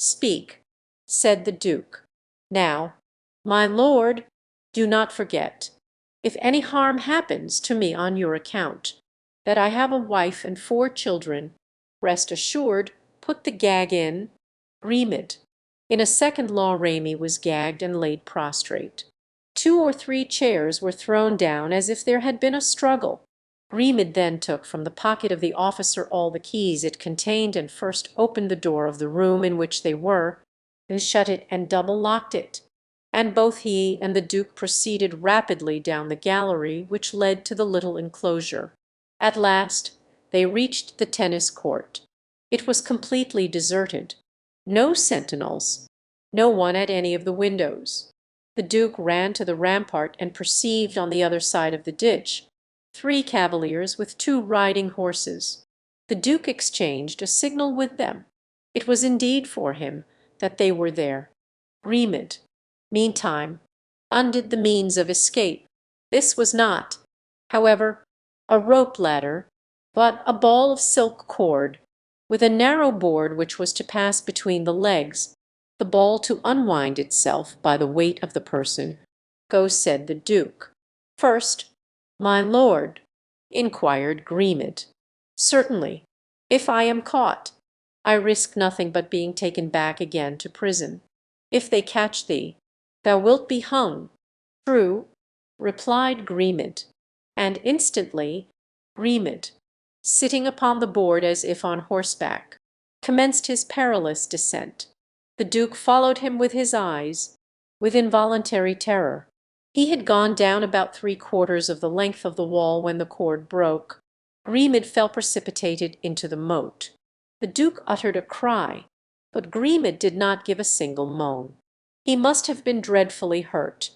"Speak," said the Duke. "Now, my lord, do not forget, if any harm happens to me on your account, that I have a wife and 4 children, rest assured, put the gag in, Grimid." In a second Law Raimy was gagged and laid prostrate. 2 or 3 chairs were thrown down as if there had been a struggle. Grimid then took from the pocket of the officer all the keys it contained, and first opened the door of the room in which they were, then shut it and double locked it, and both he and the Duke proceeded rapidly down the gallery which led to the little enclosure. At last they reached the tennis court. It was completely deserted. No sentinels, no one at any of the windows. The Duke ran to the rampart and perceived on the other side of the ditch 3 cavaliers with 2 riding horses. The Duke exchanged a signal with them. It was indeed for him that they were there. Grimid, meantime, undid the means of escape. This was not, however, a rope ladder, but a ball of silk cord, with a narrow board which was to pass between the legs, the ball to unwind itself by the weight of the person. "Go," said the Duke. "First, my lord?" inquired Grimid. "Certainly, if I am caught. I risk nothing but being taken back again to prison. If they catch thee, thou wilt be hung." "True," replied Grimid, and instantly Grimid, sitting upon the board as if on horseback, commenced his perilous descent. The Duke followed him with his eyes, with involuntary terror. He had gone down about 3/4 of the length of the wall when the cord broke. Grimid fell precipitated into the moat. The Duke uttered a cry, but Grimid did not give a single moan. He must have been dreadfully hurt,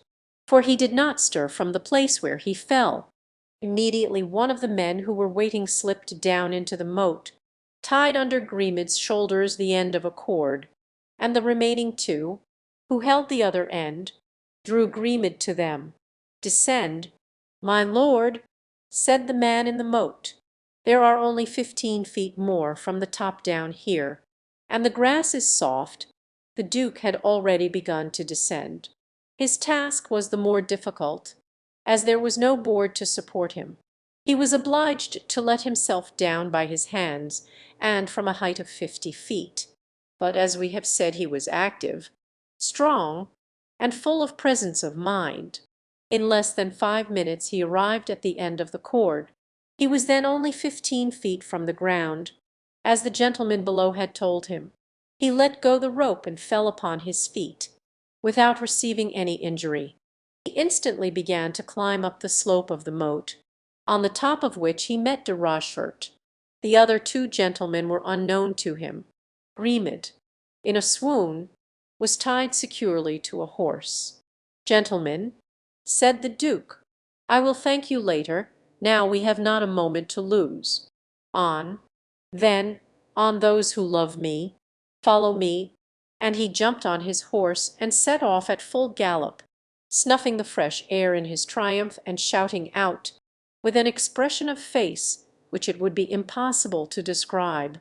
for he did not stir from the place where he fell. Immediately one of the men who were waiting slipped down into the moat, tied under Grimid's shoulders the end of a cord, and the remaining 2, who held the other end, drew Grimid to them. "Descend, my lord," said the man in the moat. "There are only 15 feet more from the top down here, and the grass is soft." The Duke had already begun to descend. His task was the more difficult, as there was no board to support him. He was obliged to let himself down by his hands, and from a height of 50 feet. But as we have said, he was active, strong, and full of presence of mind. In less than 5 minutes he arrived at the end of the cord. He was then only 15 feet from the ground, as the gentleman below had told him. He let go the rope and fell upon his feet, without receiving any injury. He instantly began to climb up the slope of the moat, on the top of which he met de Rochefort. The other 2 gentlemen were unknown to him. Grimid, in a swoon, was tied securely to a horse. "Gentlemen," said the Duke, "I will thank you later. Now we have not a moment to lose. On, then, on those who love me. Follow me." And he jumped on his horse and set off at full gallop, snuffing the fresh air in his triumph, and shouting out, with an expression of face which it would be impossible to describe,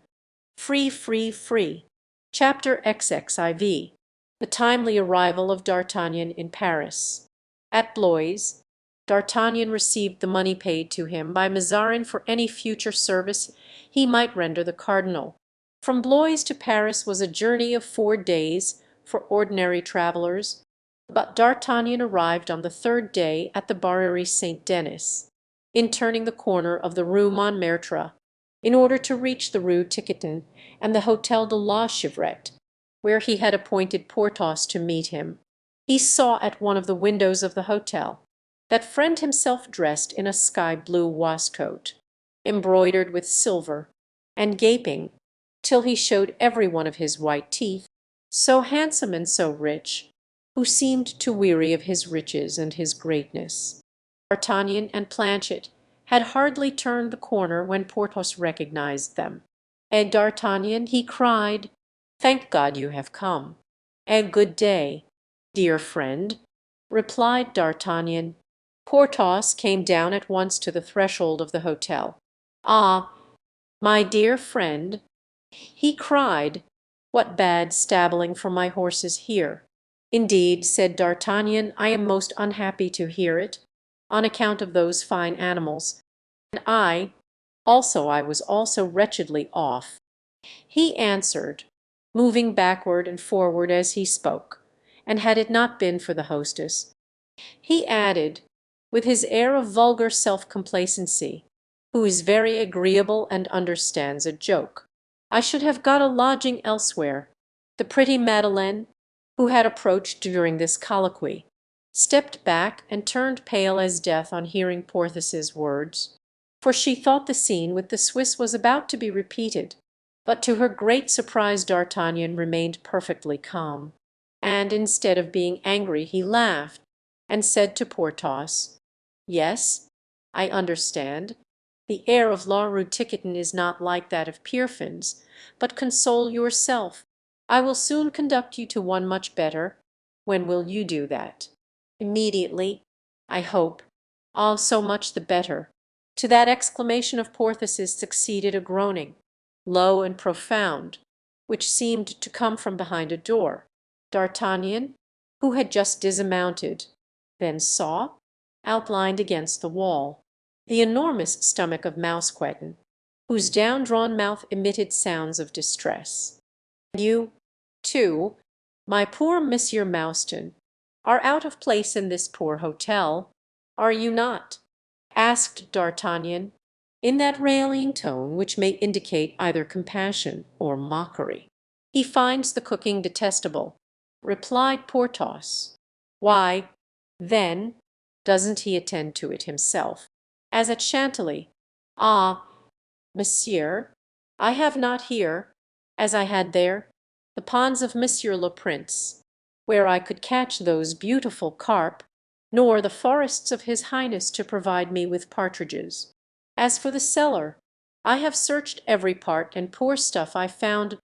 "Free, free, free." Chapter XXIV. The timely arrival of D'Artagnan in Paris. At Blois, D'Artagnan received the money paid to him by Mazarin for any future service he might render the cardinal. From Blois to Paris was a journey of 4 days for ordinary travellers, but D'Artagnan arrived on the 3rd day at the Barriere Saint Denis, in turning the corner of the Rue Montmartre, in order to reach the Rue Tiquetin and the Hôtel de la Chevrette, where he had appointed Porthos to meet him. He saw at one of the windows of the hotel that friend himself dressed in a sky-blue waistcoat, embroidered with silver, and gaping till he showed every one of his white teeth, so handsome and so rich, who seemed to weary of his riches and his greatness. D'Artagnan and Planchet had hardly turned the corner when Porthos recognized them. "And D'Artagnan," he cried, "thank God you have come." "And good day, dear friend," replied D'Artagnan. Porthos came down at once to the threshold of the hotel. "Ah, my dear friend," he cried, What bad stabling for my horses here!" "Indeed," said D'Artagnan, "I am most unhappy to hear it, on account of those fine animals, and I also I was also wretchedly off," he answered, moving backward and forward as he spoke, and had it not been for the hostess, he added, with his air of vulgar self-complacency, who is very agreeable and understands a joke, "I should have got a lodging elsewhere." The pretty Madeleine, who had approached during this colloquy, stepped back and turned pale as death on hearing Porthos's words, for she thought the scene with the Swiss was about to be repeated; but to her great surprise D'Artagnan remained perfectly calm, and instead of being angry he laughed, and said to Porthos, "Yes, I understand. The air of La Rue Tiquetonne is not like that of Pierrefonds, but console yourself. I will soon conduct you to one much better. When will you do that?" "Immediately, I hope. Ah, so much the better." To that exclamation of Porthos's succeeded a groaning, low and profound, which seemed to come from behind a door. D'Artagnan, who had just dismounted, then saw, outlined against the wall, the enormous stomach of Mousqueton, whose down-drawn mouth emitted sounds of distress. "You, too, my poor Monsieur Mouston, are out of place in this poor hotel, are you not?" asked D'Artagnan, in that rallying tone which may indicate either compassion or mockery. "He finds the cooking detestable," replied Porthos. "Why, then, doesn't he attend to it himself, as at Chantilly? Ah, monsieur, I have not here, as I had there, the ponds of Monsieur le Prince, where I could catch those beautiful carp, nor the forests of his Highness to provide me with partridges. As for the cellar, I have searched every part, and poor stuff I found